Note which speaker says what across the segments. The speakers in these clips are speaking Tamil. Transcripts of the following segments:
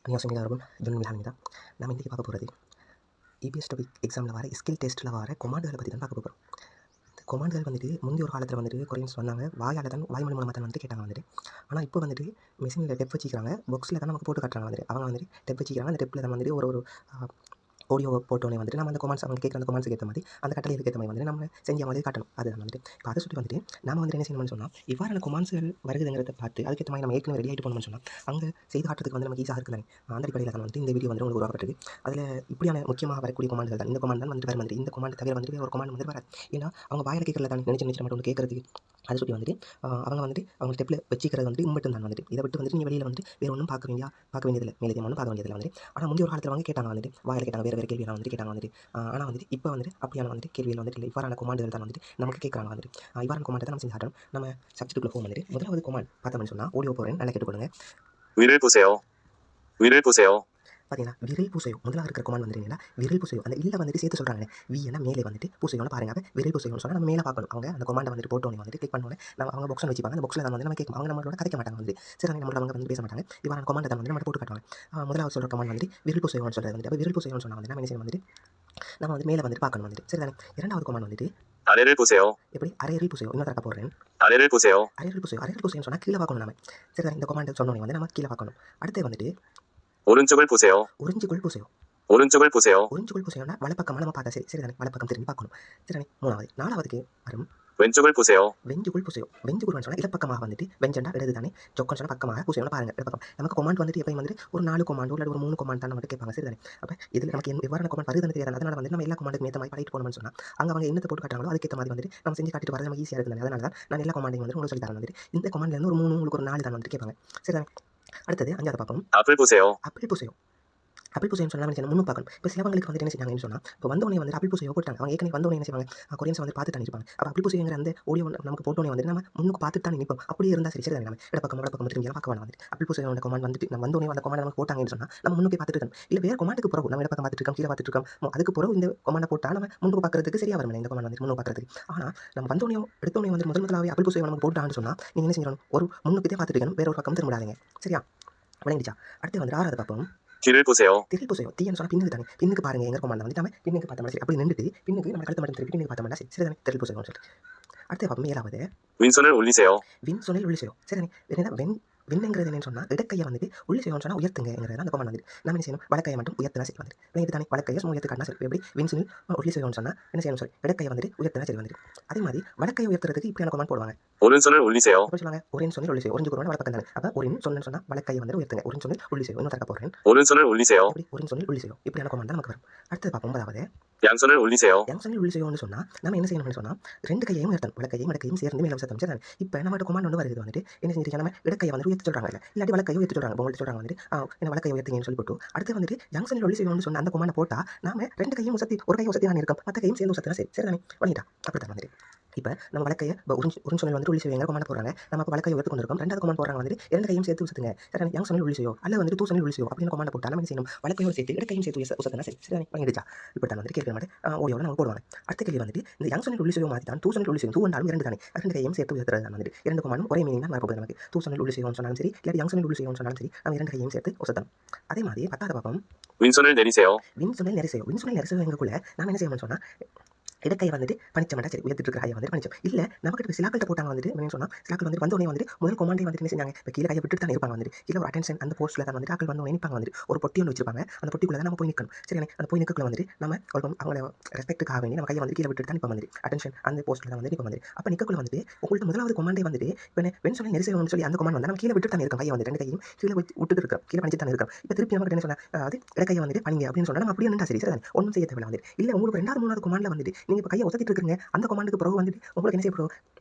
Speaker 1: 안녕하세요 여러분. 저는 미란입니다. நம்ம இன்றைக்கி பார்க்க போகிறது இபிஎஸ் டாபிக் எக்ஸாமில் வர ஸ்கில் டெஸ்ட்டில் வர கொமாண்டுகளை பற்றி தான் பார்க்க போகிறோம். இந்த கொமாண்டுகள் வந்துட்டு முந்தைய ஒரு காலத்தில் வந்துட்டு கொரியன்ஸ் வந்தாங்க, வாயால் தான் வாய்மொழி மூலமாக தான் வந்துட்டு கேட்டாங்க வந்துட்டு. ஆனால் இப்போ வந்துட்டு மிஷினில் டெப் வச்சுக்கிறாங்க, பாக்ஸில் தான் நமக்கு போட்டு காட்டுறாங்க வந்துட்டு. அவங்க வந்துட்டு டெப் வச்சுக்கிறாங்க, அந்த டெப்பில் தான் வந்துட்டு ஒரு ஆடியோ போட்டோன்னே வந்துட்டு நம்ம அந்த கொமாண்ட்ஸ் அவங்க கேட்குற அந்த கொமாண்ட்ஸுக்கு ஏற்ற மாதிரி அந்த கட்டளைக்கு ஏற்ற மாதிரி வந்துட்டு நம்ம செஞ்ச மாதிரி காட்டணும். அது வந்துட்டு இப்போ அதை சுற்றி வந்துட்டு நம்ம வந்துட்டு என்ன செய்யணும்னு சொன்னால், இவ்வாறான கொமாண்ட்ஸ்கள் வருதுங்கிறத பார்த்து அதுக்கேற்ற மாதிரி நம்ம ஏற்கனவே ரெடி ஆகிட்டு போகணும்னு சொன்னால் அங்கே செய்து காட்டுறதுக்கு வந்து நமக்கு ஈஸியாக இருக்குதானே. அந்த அடிப்படையில் தான் வந்துட்டு இந்த வீடியோ வந்து உங்களுக்கு உருவாக்கப்பட்டிருக்கு. அதில் இப்படியான முக்கியமாக வரக்கூடிய கொமாண்டுகள் தான் இந்த கொமாண்ட் தான் வந்துட்டு வர மாதிரி. இந்த கொமாண்ட் தவிர வந்துட்டு ஒரு கொமாண்ட் வந்து வராது. ஏன்னா அவங்க வாயில் கேட்கறத தான் நினச்சி மட்டும் ஒன்று கேட்கறதுக்கு அதை சுற்றி வந்துட்டு அவங்க வந்துட்டு அவங்க ஸ்டெப்பில் வச்சுக்கிறது வந்துட்டு மட்டும் தான் வந்துட்டு. இதை விட்டு வந்துட்டு நீ வெளியில் வந்துட்டு வேறு ஒன்றும் பார்க்க வேண்டியதில்லை, மேலே ஒன்றும் பார்க்க வேண்டியதில்லை வந்துட்டு. ஆனால் முந்தைய ஒரு காலத்தில் அவங்க கேட்டாங்க வந்துட்டு, வாயில் கேட்டாங்க, வேறு கேள்வியெல்லாம் வந்துட்டு கேட்டாங்க வந்துட்டு. ஆனால் வந்துட்டு இப்போ வந்துட்டு அப்படியான வந்துட்டு கேள்வியில் வந்துட்டு இல்லை, இவ்வாறான கொமாண்டுகள் தான் வந்துட்டு நமக்கு கேட்குறாங்க வந்துட்டு. இவ்வாறான கொமாண்டை தான் நம்ம செஞ்சு காட்டணும். நம்ம சப்ஜெக்ட்டுக்குள்ள போகும் வந்துட்டு முதலாவது கொமாண்ட் பார்த்தோம்னு சொன்னால் ஆடியோ போகிறேன், நல்லா கேட்டுக்கொள்ளுங்க.
Speaker 2: 위를 보세요. 위를 보세요.
Speaker 1: பார்த்தீங்கன்னா விரல் பூசையோ முதலாக இருக்கிற கொமாண்ட் வந்துருங்களா, விரல் பூசையோ அந்த இல்லை வந்துட்டு சேர்த்து சொல்கிறாங்க. என்ன மேலே வந்துட்டு பூசையோன்னு பாருங்க. அப்போ விரல் பூசையோன்னு சொன்னால் நம்ம மேலே பார்க்கணும். அவங்க அந்த கொமாண்டை வந்துட்டு போட்டோன்னே வந்துட்டு கிளிக் பண்ணோன்னே நம்ம அவங்க பாக்ஸில் வச்சுப்பாங்க. அந்த பாக்ஸில் தான் வந்து நம்ம கேட்கும். அவங்க நம்மளோட கதைக்க மாட்டாங்க வந்து. சரி, நம்மளோட அவங்க வந்து பேச மாட்டாங்க. இவரான கொமாண்டை தான் வந்து நம்ம போட்டு காட்டுவாங்க. முதலாவது சொல்கிற கொமாண்ட் வந்துட்டு விரல் பூசையோன்னு சொல்கிறது வந்துட்டு. அப்போ விரல் பூசையோன்னு சொன்னால் வந்து நம்ம என்ன செய்யணும் வந்துட்டு நம்ம வந்து மேலே வந்துட்டு பார்க்கணும் வந்துட்டு. சரி தானே. இரண்டாவது கொமாண்ட் வந்துட்டு
Speaker 2: 아래를 보세요.
Speaker 1: எப்படி அரையல் பூசையோ இன்னொரு தரக்க போடுறேன்.
Speaker 2: 아래를 보세요.
Speaker 1: அரையல் பூசையோன்னு சொன்னால் கீழே பார்க்கணும் நம்ம. சரி தானே. இந்த கொமாண்டை சொன்னோன்னே வந்து நம்ம கீழே பார்க்கணும். அடுத்து வந்துட்டு
Speaker 2: 오른쪽을 보세요.
Speaker 1: உறிஞ்சிக்குள் பூசையோ.
Speaker 2: 오른쪽을 보세요.
Speaker 1: உறிஞ்சிக்குள் பூசையோன்னா வலப்பக்கமாக நம்ம பார்த்தா சரி தானே. வலப்பக்கம் திரும்பி பார்க்கணும். சரி தானே. நாலாவதுக்கு வரும்
Speaker 2: 왼쪽을 보세요.
Speaker 1: வெஞ்சுக்குள் பூசையோ. வெஞ்சுக்குள்னு சொன்னால் இடப்பக்கமாக வந்துட்டு வெஞ்சண்டா இடது தானே. சொக்கன் சொன்னால் பக்கமாக பூசையோட பாருங்க இடப்பக்கம். நமக்கு கொமாண்ட் வந்துட்டு எப்பயும் வந்துட்டு ஒரு 4 கொமாண்டோ இல்லை ஒரு 3 கொமாண்ட் தான் வந்துட்டு கேட்பாங்க. சரி தானே. அப்போ இதில் நமக்கு எவ்வாறான கொமாண்ட் வருதுன்னு தெரியாது. அதனால் வந்து நம்ம எல்லா கொமாண்டுக்கு ஏற்ற மாதிரி பழகிட்டு போகணும்னு சொன்னால் அங்கே அவங்க என்னத்தை போட்டு காட்டுறாங்களோ அதுக்கேற்ற மாதிரி வந்துட்டு நம்ம செஞ்சு காட்டிட்டு வரது நமக்கு ஈஸியாக இருக்குது. அதனால தான் நான் எல்லா கொமாண்டையும் வந்து உங்களுக்கு சொல்லி தரேன் வந்துட்டு. இந்த கொமாண்ட்லேருந்து ஒரு 3 உங்களுக்கு ஒரு 4 தான் வந்துட்டு கேட்பாங்க. சரி தானே. அடுத்தது 5வது பார்ப்போம்.
Speaker 2: 앞을 보세요.
Speaker 1: அப்படி பூசையோ. அப்பல் பூசைன்னு சொன்னால் என்ன முன்னு பார்க்கணும். இப்போ சிலவங்களுக்கு வந்துட்டு என்ன செய்வாங்கன்னு சொன்னால், இப்போ வந்தோடனே வந்து அப்பல் பூசையோ போட்டாங்க. அவங்க ஏற்கனவே வந்தோடனே என்ன செய்வாங்க, கொரியன்ஸ் வந்து பார்த்துட்டு நினைப்பாங்க. அப்போ அப்பல் பூசைங்கிற அந்த ஆடியோ நமக்கு போட்டோன்னே வந்து நம்ம முன்னுக்கு பார்த்துட்டு தான் நிற்போம். அப்படியே இருந்தால் சரி தானே. நம்ம இடப்பக்கம் திரும்பி பார்க்க வேணாம் வந்துட்டு. அப்பல் பூசையோட கொமாண்ட் வந்துட்டு நம்ம வந்தோடனே அந்த கொமாண்ட் நமக்கு போட்டாங்கன்னு சொன்னால் நம்ம முன்னுக்கு பார்த்துட்டு இருக்கணும். இல்லை வேறு கொமாண்டுக்கு பிறகு நம்ம இடப்பக்கம் பார்த்துட்டு இருக்கோம், கீழே பார்த்துட்டு இருக்கோம், அதுக்கு பிறகு இந்த கொமாண்டை போட்டால் நம்ம முன்னுக்கு பார்க்கறதுக்கு சரியாக வரும். இந்த கொமாண்ட் வந்து முன்னுக்கு பார்க்கறதுக்கு. ஆனால் நம்ம வந்தோடனே எடுத்தோடனே வந்து முதலாவே அப்பல் பூசையோ நமக்கு போட்டான்னு சொன்னால் நீங்கள் என்ன செய்யணும், ஒரு முன்னுக்குதே பார்த்துட்டு இருக்கணும், வேற ஒரு பக்கம் திரும்பிடாதீங்க. சரியா விளங்கிடுச்சா. அடுத்து வந்து 6வது பார்ப்போம்.
Speaker 2: 뒤를 보세요.
Speaker 1: திரில் பூசையோ. தீன்னு சொன்னால் பின்னுக்கு தானே. பின்னுக்கு பாருங்க எங்கே கொமாண்ட் வந்து நம்ம பின்னுக்கு பார்த்தோம்னா சரி. அப்படி நின்றுட்டு பின்னுக்கு நம்ம கழுத்து மட்டும் திருப்பி பின்னுக்கு பார்த்தோம்னா சரி தானே. திரில் பூசையோன்னு சொல்லிட்டு அடுத்து பார்ப்போம். 7வது
Speaker 2: 왼손을 올리세요.
Speaker 1: வின் சொன்னில் உள்ளி செய்யும். சரி தானே. வேறு விண்ணுங்கிறது என்னன்னு சொன்னால் இடக்கையை வந்துட்டு உள்ளி செய்யணும்னு சொன்னால் உயர்த்துங்கிறது அந்த கொமாண்ட் வந்துட்டு நம்ம என்ன செய்யணும், வலக்கையை மட்டும் உயர்த்தினா சரி வந்துட்டு. விளங்கிட்டு தானே. வலக்கையை சும்மா உயர்த்து காட்டினா சரி. எப்படி வின் சொன்னில் உள்ளி செய்யணும்னு சொன்னால் என்ன செய்யணும், சரி இடக்கையை வந்துட்டு உயர்த்தினா சரி வந்துட்டு. அதே மாதிரி வலக்கையை உயர்த்துறதுக்கு இப்படியான கொமாண்ட் போடுவாங்க.
Speaker 2: 오른손을 올리세요.
Speaker 1: அப்படி சொல்லுவாங்க. ஒரின் சொன்னில் உள்ளி செய்யும். ஒரிஞ்சு குருவான வலப்பக்கம் தானே. அப்போ ஒரின் சொன்னு சொன்னால் வலக்கையை வந்து உயர்த்துங்க. ஒரின் சொன்னில் உள்ளி செய்யும். இன்னும் தரக்க போகிறேன்.
Speaker 2: 오른손을 올리세요.
Speaker 1: எப்படி ஒரின் சொன்னில் உள்ளி செய்யும். இப்படியான கொமாண்ட் தான் நமக்கு வரும். அடுத்து பார்ப்போம். 9வது
Speaker 2: 양손을 올리세요.
Speaker 1: யங்சனில் உள்ளி செய்யணும்னு சொன்னால் நம்ம என்ன செய்யணும்னு சொன்னால் 2 கையையும் உயர்த்தணும். வலக்கையும் இடக்கையும் சேர்ந்து மேலே சத்தம். சரி. இப்போ நம்ம கொமாண்ட் ஒன்று வருது வந்துட்டு என்ன செஞ்சிருக்கீங்க, நம்ம இடக்கையை வந்து உயர்த்தி சொல்கிறாங்க. இல்லை இல்லாட்டி வலக்கையை உயர்த்தி சொல்கிறாங்க. உங்கள்கிட்ட சொல்கிறாங்க வந்துட்டு என்ன வலக்கையை உயர்த்திங்கன்னு சொல்லி போட்டு அடுத்து வந்துட்டு யங்சனில் உள்ளி செய்யணும்னு சொன்னால் அந்த கொமாண்டை போட்டால் நாம 2 கையும் உசத்தி ஒரு கையை உசத்தி தான் இருக்கும், மற்ற கையும் சேர்ந்து உசத்தினா சரி தானே. பண்ணிட்டா அப்படி தான் வந்துட்டு. இப்போ நம்ம வலக்கையை உறிஞ்சு சொன்னில் வந்து உள்ளி செய்வீங்க கொமாண்ட் போடுறாங்க. நம்ம இப்போ வலக்கையை உயர்த்து கொண்டு இருக்கோம். 2வது கொமாண்ட் போடுறாங்க வந்துட்டு 2 கையும் சேர்த்து உசத்துங்க. சரி. யங் சொன்னில் உள்ளி செய்யும் அல்ல வந்துட்டு 2 சொன்னில் உள்ளி செய்யும் அப்படின்னு கொமாண்ட் போட்டால் நம்ம என்ன செய்யணும், வலக்கையோடு சேர்த்து இடக்கையும் சேர்த்து உசத்தினா சரி தானே. பண்ணிடுச்சா. இப்படி தான் வந்து கேட்க மாட்டேன் ஓடியோட நம்ம போடுவாங்க. அடுத்த கேள்வி வந்துட்டு இந்த யங் சொன்னில் உள்ளி செய்யும் மாதிரி தான் 2 சொன்னில் உள்ளி செய்யும். 2 வந்தாலும் 2 தானே. 2 கையும் சேர்த்து உயர்த்துறது தான் வந்துட்டு. 2 கொமாண்டும் ஒரே மீனிங் தான் வரப்போகுது நமக்கு. 2 சொன்னில் உள்ளி செய்யும் சொன்னாலும் சரி, இல்லாட்டி யங் சொன்னில் உள்ளி செய்யும் சொன்னாலும் சரி, நம்ம 2 கையும் சேர்த்து உசத்தணும். அதே மாதிரி 10வது பார்ப்போம்.
Speaker 2: 왼손을 내리세요.
Speaker 1: வின் சொன்னில் நெரிசையோ. வின் சொன்னில் நெரிசையோ எங்களுக்குள்ள நாம் என்ன செய்யணும்னு சொன்னால் இடக்கை வந்துட்டு பணிச்சமாட்டா சரி உயர்த்திட்டு இருக்கிற கையை வந்துட்டு பணிச்சோம். இல்லை நமக்கு சிலாக்கள்கிட்ட போட்டாங்க வந்துட்டு என்ன சொன்னால் சிலாக்கள் வந்துட்டு வந்தோடனே வந்துட்டு முதல் கொமாண்டே வந்துட்டு என்ன செஞ்சாங்க, இப்போ கீழே கையை விட்டுட்டு தான் இருப்பாங்க வந்துட்டு. கீழே ஒரு அட்டென்ஷன் அந்த போஸ்ட்டில் தான் வந்துட்டு ஆக்கள் வந்தோடனே நிற்பாங்க வந்துட்டு. ஒரு பொட்டி ஒன்று வச்சிருப்பாங்க. அந்த பொட்டிக்குள்ளே தான் நம்ம போய் நிற்கணும். சரி. அந்த போய் நிற்கக்குள்ள வந்துட்டு நம்ம அவங்கள ரெஸ்பெக்ட்டுக்காக வேண்டி நம்ம கையை வந்து கீழே விட்டுட்டு தான் நிற்போம் வந்துட்டு. அட்டென்ஷன் அந்த போஸ்ட்டில் தான் வந்து நிற்போம் வந்துட்டு. அப்போ நிற்கக்குள்ள வந்துட்டு உங்களுக்கு முதலாவது கொமாண்டே வந்துட்டு இப்போ வென் சொல்லி நெரிசையோன்னு சொல்லி அந்த கொமாண்ட் வந்து நம்ம கீழே விட்டு தான் இருக்கும். கையை வந்து 2 கையும் கீழே விட்டுட்டு இருக்கோம், கீழே பணிச்சு தான் இருக்கோம். இப்போ திருப்பி நமக்கு என்ன சொன்னால் அது இடக்கையை வந்துட்டு பணிங்க அப்படின்னு சொன்னால் நம்ம அப்படியே நின்றா சரி தானே. ஒன்றும் செய்ய தேவையில்லை வந்துட்டு. இல்லை உங்களுக்கு 2வது 3வது கொமாண்டில் வந்துட்டு நீங்கள் இப்போ கையை உசத்திட்டு இருக்கீங்க. அந்த கொமாண்டுக்கு பிறகு வந்துட்டு உங்களுக்கு என்ன செய்யப்படும்,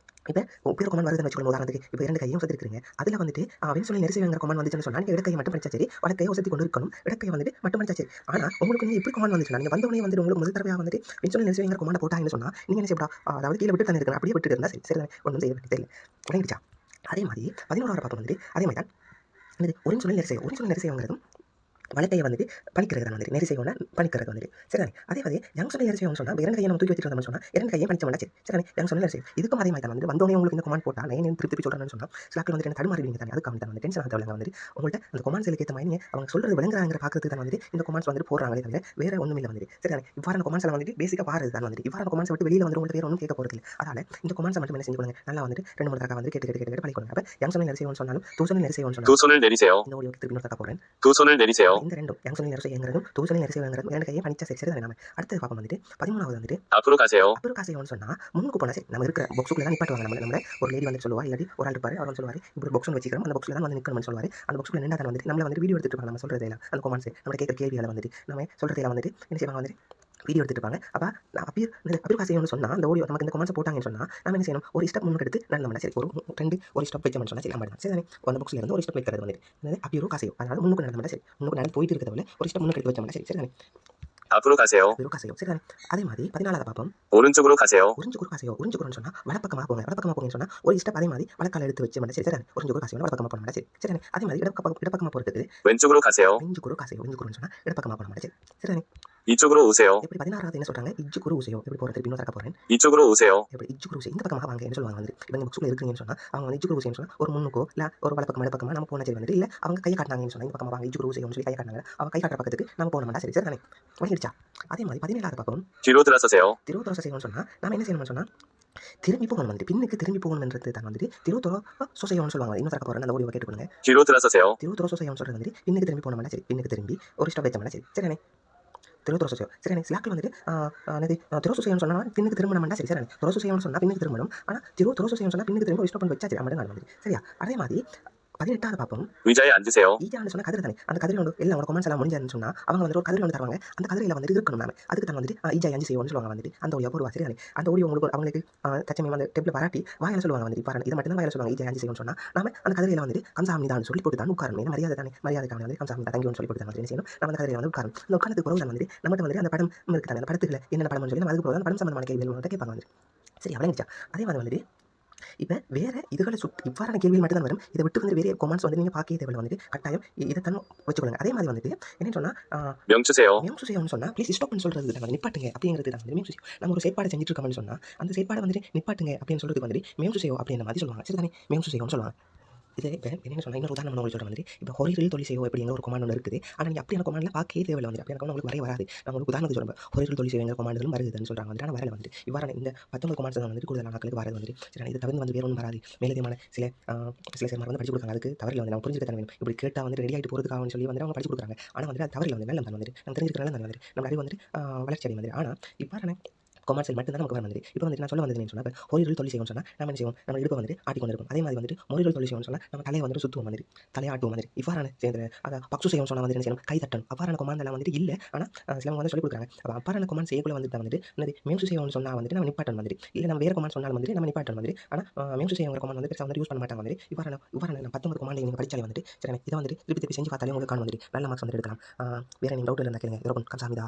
Speaker 1: இப்போ பேர் கொமாண்ட் வருதுன்னு வச்சுக்கணும். உதாரணத்துக்கு இப்போ 2 கையும் உசத்திருக்கீங்க. அதில் வந்துட்டு வென் சொல்லி நெரிசைங்கிற கொமாண்ட் வந்துச்சுன்னு சொன்னால் நீங்கள் இடக்கையை மட்டும் படிச்சா சரி, வலக்கையை உசத்தி கொண்டு இருக்கணும், இடக்கையை வந்துட்டு மட்டும் படிச்சா சரி. ஆனால் உங்களுக்கு நீங்கள் இப்படி கொமாண்ட் வந்துச்சுன்னா நீங்கள் வந்தோடனே வந்துட்டு உங்களுக்கு முதல் தடவையாக வந்துட்டு வென் சொல்லி நெரிசைங்கிற கொமாண்ட் போட்டாங்கன்னு சொன்னால் நீங்கள் என்ன செய்யப்படா, அதாவது கீழே விட்டு தான் இருக்கணும், அப்படியே விட்டு இருந்தால் சரி தானே. ஒன்றும் செய்ய வேண்டியது இல்லை. விளங்கிடுச்சா. அதே மாதிரி 11வது பார்ப்போம் வந்துட்டு அதே மாதிரி தான் ஒரின் சொல்லி நெரிசையோ. ஒரின் சொல்லி நெரிசையோங்கிறதும் வலக்கையை வந்துட்டு பணிக்கிறது தான் வந்துட்டு நெறி செய்வோம்னா பணிக்கிறது வந்துட்டு சரிதானே. அதே மாதிரி யங் சொன்ன நெறி செய்வோம்னு சொன்னால் இரண்டு கையை நம்ம தூக்கி வச்சுட்டு வந்தோம்னு சொன்னால் இரண்டு கையை பணிச்ச மாட்டா சரி சரிதானே. யங் சொன்ன நெறி செய்யும் இதுக்கும் அதே மாதிரி தான் வந்துட்டு வந்தோடனே உங்களுக்கு இந்த கொமாண்ட் போட்டால் நான் ஏன் திருப்பி சொல்கிறேன்னு சொன்னால் சிலாக்கள் வந்துட்டு என்ன தடுமாறுவீங்க தானே. அதுக்கு தான் வந்து டென்ஷன் ஆக தேவையில்லை வந்துட்டு உங்கள்கிட்ட அந்த கொமாண்ட்ஸுக்கு ஏற்ற மாதிரி அவங்க சொல்கிறது விளங்குறாங்கிற பார்க்கறதுக்கு தான் வந்துட்டு இந்த கொமாண்ட்ஸ் வந்துட்டு போடுறாங்களே தவிர வேறு ஒன்றும் இல்லை வந்துட்டு சரிதானே. இவ்வாறான கொமாண்ட்ஸில் வந்துட்டு பேசிக்காக பாருது தான் வந்துட்டு இவ்வாறான கொமாண்ட்ஸ் விட்டு வெளியில் வந்து உங்கள்கிட்ட வேறு ஒன்றும் கேட்க போகிறது இல்லை. அதனால் இந்த கொமாண்ட்ஸை மட்டும் என்ன செஞ்சு கொடுங்க நல்லா வந்துட்டு 2-3 தடவை வந்து கேட்டு பழிக்கொடுங்க. அப்போ யங் சொன்ன நெறி செய்வோம்னு சொன்னாலும் தூ சொன்ன நெறி செய்வோம்னு
Speaker 2: 두
Speaker 1: சொன்னாலும்
Speaker 2: 손을 내리세요.
Speaker 1: இந்த ஓடியோக்கு திருப்பி தக்க போகிறேன்.
Speaker 2: 두 손을 내리세요.
Speaker 1: இந்த ரெண்டும் யங் சொன்ன நெறி செய்யுங்கிறதும் தூ சொன்ன நெறி செய்யுங்கிறதும் இரண்டு கையை பணிச்சா சரி சரிதானே. நம்ம அடுத்தது பார்ப்போம் வந்துட்டு 13வது வந்துட்டு
Speaker 2: 앞으로 가세요.
Speaker 1: அப்புறம் காசையோன்னு சொன்னால் முன்னுக்கு போனால் சரி நம்ம இருக்கிற பாக்ஸுக்குள்ள தான் நிப்பாட்டுவாங்க. நம்ம ஒரு லேடி வந்து சொல்லுவா இல்லாட்டி ஒரு ஆள் இருப்பார் அவர் வந்து சொல்லுவார் இப்படி பாக்ஸ் ஒன்று வச்சுக்கிறோம் அந்த பாக்ஸில் தான் வந்து நிற்கணும்னு சொல்லுவார். அந்த பாக்ஸுக்குள்ள நின்றா தான் வந்துட்டு நம்மளை வந்து வீடியோ எடுத்துட்டு இருப்பாங்க. நம்ம சொல்கிறதே அந்த கொமாண்ட்ஸ் நம்ம கேட்குற கேள்விகளை வந்துட்டு நம்ம சொல்கிறதே வந்துட்டு என்ன செய்வாங்க வந்துட்டு வீடியோ எடுத்துட்டு இருப்பாங்க. அப்போ அப்பீர் காசையோன்னு சொன்னால் அந்த ஓடியோ நமக்கு இந்த கொமாண்ட்ஸ் போட்டாங்கன்னு சொன்னால் நம்ம என்ன செய்யணும் ஒரு ஸ்டெப் முன்னுக்கு எடுத்து நம்ம சரி ஒரு ஸ்டெப் வச்சோம்னு சொன்னால் சரி நம்ம சரி தானே. அந்த பாக்ஸில் இருந்து ஒரு ஸ்டெப் வைக்கிறது வந்துட்டு அப்பீரோ காசையோ அதனால் முன்னுக்கு நடந்த சரி முன்னுக்கு நடந்து போயிட்டு இருக்கிறத ஒரு ஸ்டெப் முன்னுக்கு எடுத்து வச்சோம்னா சரி சரிதானே.
Speaker 2: 앞으로 가세요.
Speaker 1: அப்பீரோ காசையோ சரிதானே. அதே மாதிரி 14வது பார்ப்போம்
Speaker 2: 오른쪽으로 가세요.
Speaker 1: உறிஞ்சுக்குறு காசையோ உறிஞ்சுக்குறுன்னு சொன்னால் வலப்பக்கமாக போங்கன்னு சொன்னால் ஒரு ஸ்டெப் அதே மாதிரி வலக்கால எடுத்து வச்சு சரி சரிதானே. உறிஞ்சுக்குறு காசையோ வலப்பக்கமாக போன சரி சரிதானே. அதே மாதிரி இடப்பக்கமாக போகிறதுக்கு
Speaker 2: 왼쪽으로 가세요.
Speaker 1: உறிஞ்சுக்குறு காசையோ உறிஞ்சுக்குறுன்னு சொன்னால் இடப்பக்கமாக போன சரி சரிதானே.
Speaker 2: 이쪽으로 오세요.
Speaker 1: எப்படி 16வது என்ன சொல்கிறாங்க இஜ்ஜுக்குறு உசையோ எப்படி போகிறது திருப்பி தக்க போகிறேன்.
Speaker 2: 이쪽으로 오세요.
Speaker 1: எப்படி இஜ்ஜுக்குறு உசை இந்த பக்கமாக வாங்க என்ன சொல்லுவாங்க வந்து இப்போ நீங்கள் புக்ஸில் இருக்கிறீங்கன்னு சொன்னால் அவங்க வந்து இஜ்ஜுக்குறு உசைன்னு சொன்னால் ஒரு முன்னுக்கோ இல்லை ஒரு வலப்பக்கம் இடப்பக்கமாக நம்ம போன சரி வந்துட்டு இல்லை அவங்க கை காட்டினாங்கன்னு சொன்னால் இந்த பக்கமாக வாங்க இஜ்ஜுக்குறு உசையோன்னு சொல்லி கை காட்டினாங்க அவங்க கை காட்டுற பக்கத்துக்கு நம்ம போன மாட்டா சரி சரிதானே வங்கிடுச்சா. அதே மாதிரி 17வது பார்ப்போம்
Speaker 2: 뒤로 들어서세요.
Speaker 1: திருவத்தோர செய்யணும்னு சொன்னால் நம்ம என்ன செய்யணும்னு சொன்னால் திரும்பி போகணும் வந்துட்டு பின்னுக்கு திரும்பி போகணுன்றது தான் வந்துட்டு திருவத்தோர சொசையோன்னு சொல்லுவாங்க. இன்னும் தக்க போகிறேன் அந்த ஓடியோ கேட்டுக்கொள்ளுங்க.
Speaker 2: 뒤로 들어서세요.
Speaker 1: திருவத்தோர சொசையோன்னு சொல்கிறது வந்துட்டு பின்னுக்கு திரும்பி போனோம்னா சரி பின்னுக்கு திரும்பி ஒரு ஸ்டெப் வச்சோம்னா சரி சரிதானே. திருவத்தோர சரிதானே. சிலாக்கள் வந்துட்டு திருவசையோன்னு சொன்னால் பின்னுக்கு திரும்பணும்னா சரி சரிதானே. துரோசையோன்னு சொன்னால் பின்னுக்கு திரும்பணும் ஆனால் திருவசையோன்னு சொன்னால் பின்னுக்கு திரும்ப ஒரு ஸ்டெப் வச்சா சரி மட்டும் நான் வந்துட்டு சரியா. அதே மாதிரி 18வது பார்ப்போம்
Speaker 2: 의자에 앉으세요.
Speaker 1: ஈஜான்னு சொன்னால் கதிரை தானே. அந்த கதிரை ஒன்று எல்லாம் கொமெண்ட்ஸ் எல்லாம் முடிஞ்சான்னு சொன்னால் அவங்க வந்து ஒரு கதிரை ஒன்று தருவாங்க. அந்த கதிரையில் வந்துட்டு இருக்கணும் மேம் அதுக்கு தான் வந்துட்டு ஈஜா அஞ்சு செய்வோம்னு சொல்லுவாங்க வந்துட்டு அந்த ஓடியோ போடுவா சரிதானே. அந்த ஓடியோ உங்களுக்கு அவங்களுக்கு தச்சமே வந்து டெப்ல பாராட்டி வாயில சொல்லுவாங்க வந்துட்டு பாருங்க இதை மட்டும் தான் வாயில சொல்லுவாங்க ஈஜா அஞ்சு செய்வோம்னு சொன்னால் நம்ம அந்த கதிரையில் வந்து கம்சாமி தான் சொல்லி போட்டு தான் உட்காரணும். ஏன்னா மரியாதை தானே மரியாதைக்கான வந்து கம்சாமி தான் தங்கி சொல்லி போட்டு தான் வந்து செய்யணும். நம்ம அந்த கதிரையில் வந்து உட்காரணும். அந்த உட்காரத்துக்கு பிறகு வந்துட்டு நம்மகிட்ட வந்துட்டு அந்த படம் இருக்குது தானே அந்த படத்துக்கு என்ன படம்னு சொல்லி நம்ம அதுக்கு பிறகு அந்த படம் சம்பந்தமான கேள்விகள் மட்டும் கேட்பாங்க வந்துட்டு சரி அவளைங்கச்சா. அதே மாதிரி வந்துட்டு இப்போ வேறு இதுகளை இவ்வாறான கேள்விகள் மட்டும் தான் வரும். இதை விட்டு வந்து வேறு கொமெண்ட்ஸ் வந்து நீங்கள் பார்க்க தேவையில்லை வந்துட்டு கட்டாயம் இதை தான் வச்சுக்கொள்ளுங்க. அதே மாதிரி வந்துட்டு என்னன்னு சொன்னால்
Speaker 2: 멈추세요.
Speaker 1: மேம்சுசையோன்னு சொன்னால் ப்ளீஸ் ஸ்டாப்னு சொல்கிறது தான் நிப்பாட்டுங்க அப்படிங்கிறது தான் வந்து மேம்சுசையோ. நம்ம ஒரு செயற்பாடு செஞ்சுட்டு இருக்கோம்னு சொன்னால் அந்த செயற்பாடு வந்துட்டு நிப்பாட்டுங்க அப்படின்னு சொல்கிறது வந்துட்டு மேம்சுசையோ அப்படின்ற மாதிரி சொல்லுவாங்க சரி தானே. மேம்சுசையோன்னு சொல்லுவாங்க. இது இப்போ என்ன சொன்னால் இன்னொரு உதாரணம் உங்களுக்கு சொல்கிற மாதிரி இப்போ ஹொரில் தொழில் செய்வோம் அப்படிங்கிற ஒரு கொமாண்ட் ஒன்று இருக்குது. ஆனால் நீங்கள் அப்படியான கொமாண்டில் பார்க்கவே தேவையில்லை வந்து அப்படியான உங்களுக்கு வரைய வராது. நான் உங்களுக்கு உதாரணத்துக்கு சொல்லுவேன் ஹொரில் தொழில் செய்வங்கிற கொமாண்டுகளும் வருதுன்னு சொல்கிறாங்க வந்துட்டு. ஆனால் வரல வந்துட்டு இவ்வாறான இந்த 19 கொமாண்ட்ஸ் தான் வந்துட்டு கூடுதலான நாட்களுக்கு வரது வந்துட்டு சரி. இது தவிர வந்து வேறு ஒன்றும் வராது. மேலதிகமான சில சில வந்து படிச்சு கொடுக்குறாங்க. அதுக்கு தவறில் வந்து நம்ம புரிஞ்சுக்க வேணும். இப்படி கேட்டால் வந்து ரெடி ஆகிட்டு போகிறதுக்காக சொல்லி வந்து அவங்க படிச்சு கொடுக்குறாங்க. ஆனால் வந்துட்டு அது தவறில் வந்து நல்ல வந்துட்டு நம்ம தெரிஞ்சுக்கிறனால தான் வந்துட்டு நம்ம அறிவு வந்துட்டு வளர்ச்சி அடையும் வந்துட்டு. ஆனால் இவ்வாறான கொமர்ஷியல் மட்டும் தான் நமக்கு வர வந்துட்டு இப்போ வந்துட்டு நான் சொல்ல வந்தது சொன்னால் இப்போ ஹொரில் தொழில் செய்வோம்னு சொன்னால் நம்ம என்ன செய்வோம் நம்ம இடுப்பை வந்துட்டு ஆட்டி கொண்டு இருக்கும். அதே மாதிரி வந்துட்டு மொழிகள் தொழில் செய்வோம்னு சொன்னால் நம்ம தலையை வந்துட்டு சுற்றுவோம் வந்துட்டு தலையை ஆட்டுவோம் வந்துட்டு இவ்வாறான சேர்ந்து அதை பக்ஸு செய்வோம்னு சொன்னால் வந்து என்ன செய்யணும் கை தட்டணும். அவ்வாறான கொமாண்டெல்லாம் வந்துட்டு இல்லை. ஆனால் சிலவங்க வந்து சொல்லிக் கொடுக்குறாங்க. அப்போ அவ்வாறான கொமாண்ட் செய்யக்குள்ள வந்துட்டு வந்துட்டு என்னது மேம்சு செய்வோம்னு சொன்னால் வந்துட்டு நம்ம நிப்பாட்டம் வந்துட்டு இல்லை நம்ம வேறு கொமாண்ட் சொன்னாலும் வந்துட்டு நம்ம நிப்பாட்டம் வந்துட்டு. ஆனால் மேம்சு செய்வோங்கிற கொமாண்ட் வந்து பெருசாக வந்து யூஸ் பண்ண மாட்டாங்க வந்துட்டு. இவ்வாறான 19 கொமாண்ட் நீங்கள் படித்தாலே வந்துட்டு சரி இதை வந்துட்டு திருப்பி செஞ்சு பார்த்தாலே உங்களுக்கு வந்துட்டு நல்ல மார்க்ஸ் வந்துட்டு எடுக்கலாம். வேறு நீங்கள் டவுட் இருந்தால் கேளுங்க. இதோ கம்சாமிதா.